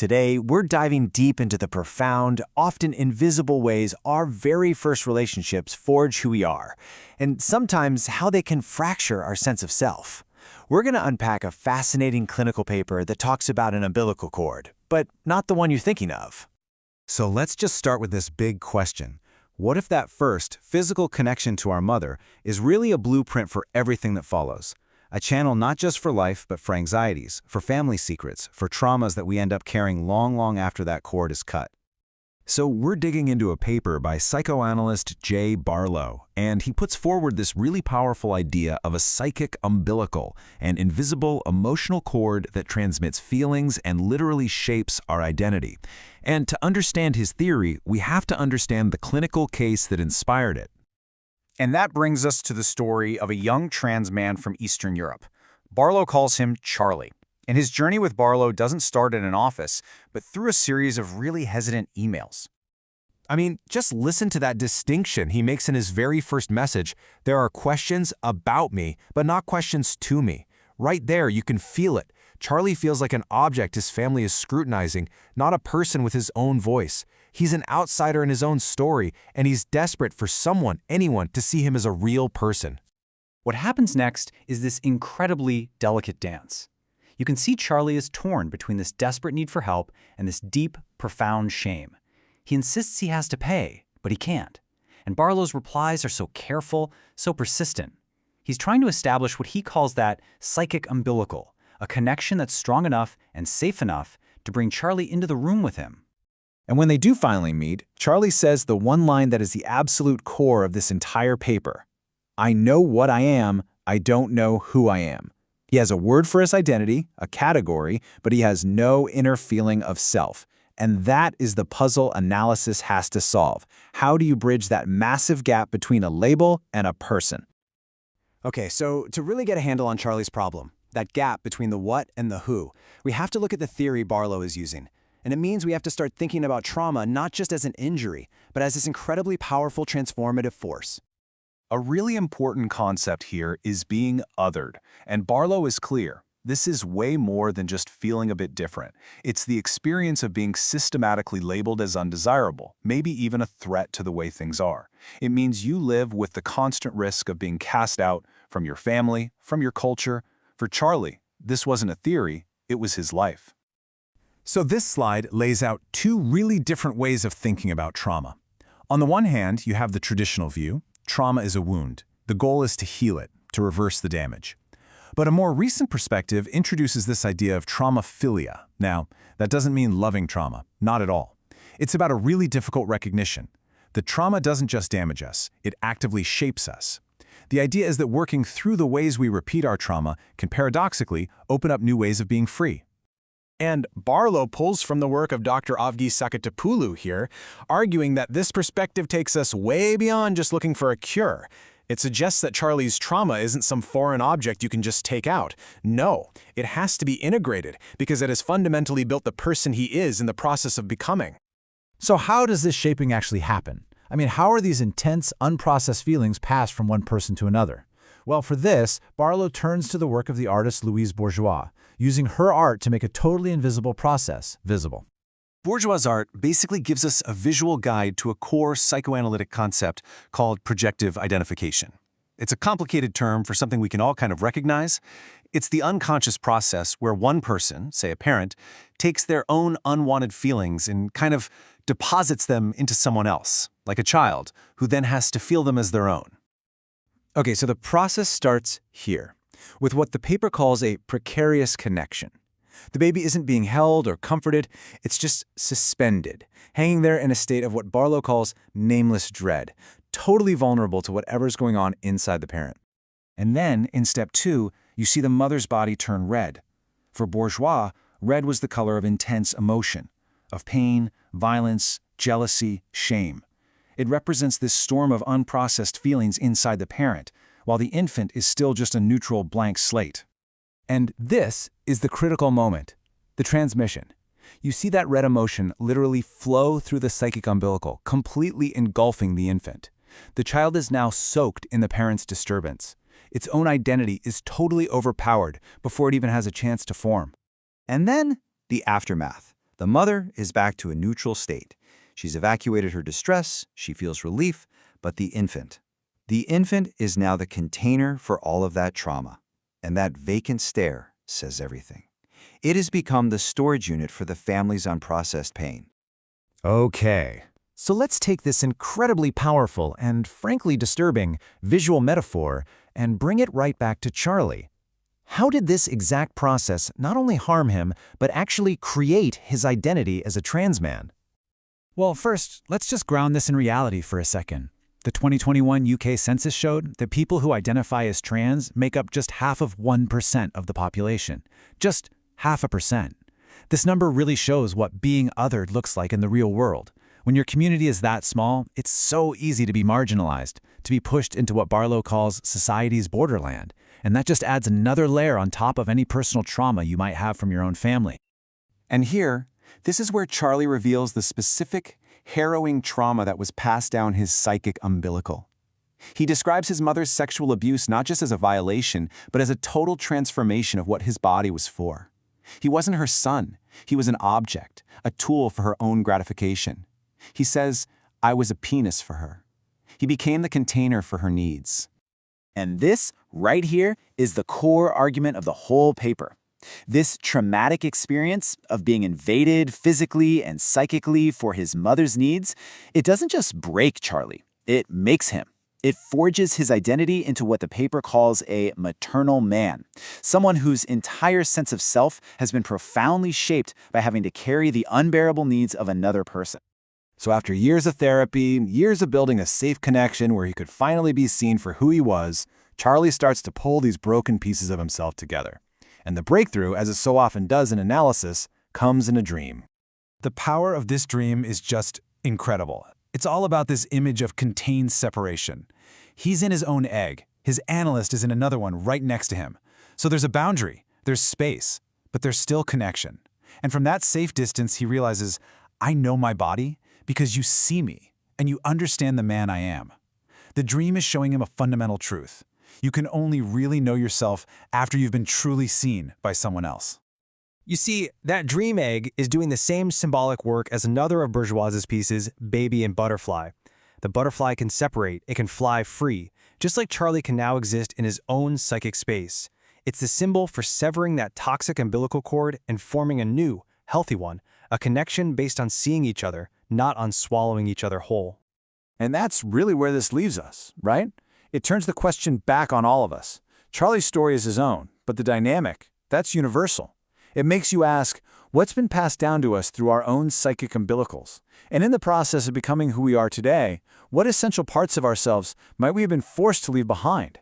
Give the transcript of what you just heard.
Today, we're diving deep into the profound, often invisible ways our very first relationships forge who we are, and sometimes how they can fracture our sense of self. We're going to unpack a fascinating clinical paper that talks about an umbilical cord, but not the one you're thinking of. So let's just start with this big question. What if that first, physical connection to our mother is really a blueprint for everything that follows? A channel not just for life, but for anxieties, for family secrets, for traumas that we end up carrying long after that cord is cut. So we're digging into a paper by psychoanalyst J. Barlow, and he puts forward this really powerful idea of a psychic umbilical, an invisible emotional cord that transmits feelings and literally shapes our identity. And to understand his theory, we have to understand the clinical case that inspired it. And that brings us to the story of a young trans man from Eastern Europe. Barlow calls him Charlie. And his journey with Barlow doesn't start in an office, but through a series of really hesitant emails. I mean, just listen to that distinction he makes in his very first message. There are questions about me, but not questions to me. Right there, you can feel it. Charlie feels like an object his family is scrutinizing, not a person with his own voice. He's an outsider in his own story, and he's desperate for someone, anyone, to see him as a real person. What happens next is this incredibly delicate dance. You can see Charlie is torn between this desperate need for help and this deep, profound shame. He insists he has to pay, but he can't. And Barlow's replies are so careful, so persistent. He's trying to establish what he calls that psychic umbilical, a connection that's strong enough and safe enough to bring Charlie into the room with him. And when they do finally meet, Charlie says the one line that is the absolute core of this entire paper. I know what I am, I don't know who I am. He has a word for his identity, a category, but he has no inner feeling of self. And that is the puzzle analysis has to solve. How do you bridge that massive gap between a label and a person? Okay, so to really get a handle on Charlie's problem, that gap between the what and the who, we have to look at the theory Barlow is using. And it means we have to start thinking about trauma not just as an injury, but as this incredibly powerful transformative force. A really important concept here is being othered, and Barlow is clear. This is way more than just feeling a bit different. It's the experience of being systematically labeled as undesirable, maybe even a threat to the way things are. It means you live with the constant risk of being cast out from your family, from your culture. For Charlie, this wasn't a theory, it was his life. So this slide lays out two really different ways of thinking about trauma. On the one hand, you have the traditional view. Trauma is a wound. The goal is to heal it, to reverse the damage. But a more recent perspective introduces this idea of traumaphilia. Now, that doesn't mean loving trauma, not at all. It's about a really difficult recognition. The trauma doesn't just damage us, it actively shapes us. The idea is that working through the ways we repeat our trauma can paradoxically open up new ways of being free. And Barlow pulls from the work of Dr. Avgi Sakatopoulou here, arguing that this perspective takes us way beyond just looking for a cure. It suggests that Charlie's trauma isn't some foreign object you can just take out. No, it has to be integrated, because it has fundamentally built the person he is in the process of becoming. So how does this shaping actually happen? I mean, how are these intense, unprocessed feelings passed from one person to another? Well, for this, Barlow turns to the work of the artist Louise Bourgeois, using her art to make a totally invisible process visible. Bourgeois' art basically gives us a visual guide to a core psychoanalytic concept called projective identification. It's a complicated term for something we can all kind of recognize. It's the unconscious process where one person, say a parent, takes their own unwanted feelings and kind of deposits them into someone else, like a child, who then has to feel them as their own. Okay, so the process starts here, with what the paper calls a precarious connection. The baby isn't being held or comforted, it's just suspended, hanging there in a state of what Barlow calls nameless dread, totally vulnerable to whatever's going on inside the parent. And then, in step 2, you see the mother's body turn red. For Bourgeois, red was the color of intense emotion, of pain, violence, jealousy, shame. It represents this storm of unprocessed feelings inside the parent, while the infant is still just a neutral blank slate. And this is the critical moment, the transmission. You see that red emotion literally flow through the psychic umbilical, completely engulfing the infant. The child is now soaked in the parent's disturbance. Its own identity is totally overpowered before it even has a chance to form. And then, the aftermath. The mother is back to a neutral state. She's evacuated her distress, she feels relief, but the infant is now the container for all of that trauma. And that vacant stare says everything. It has become the storage unit for the family's unprocessed pain. Okay, so let's take this incredibly powerful and frankly disturbing visual metaphor and bring it right back to Charlie. How did this exact process not only harm him, but actually create his identity as a trans man? Well, first, let's just ground this in reality for a second. The 2021 UK census showed that people who identify as trans make up just 0.5% of the population. Just 0.5%. This number really shows what being othered looks like in the real world. When your community is that small, it's so easy to be marginalized, to be pushed into what Barlow calls society's borderland. And that just adds another layer on top of any personal trauma you might have from your own family. And here, this is where Charlie reveals the specific, harrowing trauma that was passed down his psychic umbilical. He describes his mother's sexual abuse not just as a violation, but as a total transformation of what his body was for. He wasn't her son. He was an object, a tool for her own gratification. He says, "I was a penis for her." He became the container for her needs. And this, right here, is the core argument of the whole paper. This traumatic experience of being invaded physically and psychically for his mother's needs, it doesn't just break Charlie, it makes him. It forges his identity into what the paper calls a maternal man, someone whose entire sense of self has been profoundly shaped by having to carry the unbearable needs of another person. So after years of therapy, years of building a safe connection where he could finally be seen for who he was, Charlie starts to pull these broken pieces of himself together. And the breakthrough, as it so often does in analysis, comes in a dream. The power of this dream is just incredible. It's all about this image of contained separation. He's in his own egg. His analyst is in another one right next to him. So there's a boundary, there's space, but there's still connection. And from that safe distance, he realizes, I know my body because you see me and you understand the man I am. The dream is showing him a fundamental truth. You can only really know yourself after you've been truly seen by someone else. You see, that dream egg is doing the same symbolic work as another of Bourgeois's pieces, Baby and Butterfly. The butterfly can separate, it can fly free, just like Charlie can now exist in his own psychic space. It's the symbol for severing that toxic umbilical cord and forming a new, healthy one, a connection based on seeing each other, not on swallowing each other whole. And that's really where this leaves us, right? It turns the question back on all of us. Charlie's story is his own, but the dynamic, that's universal. It makes you ask, what's been passed down to us through our own psychic umbilicals? And in the process of becoming who we are today, what essential parts of ourselves might we have been forced to leave behind?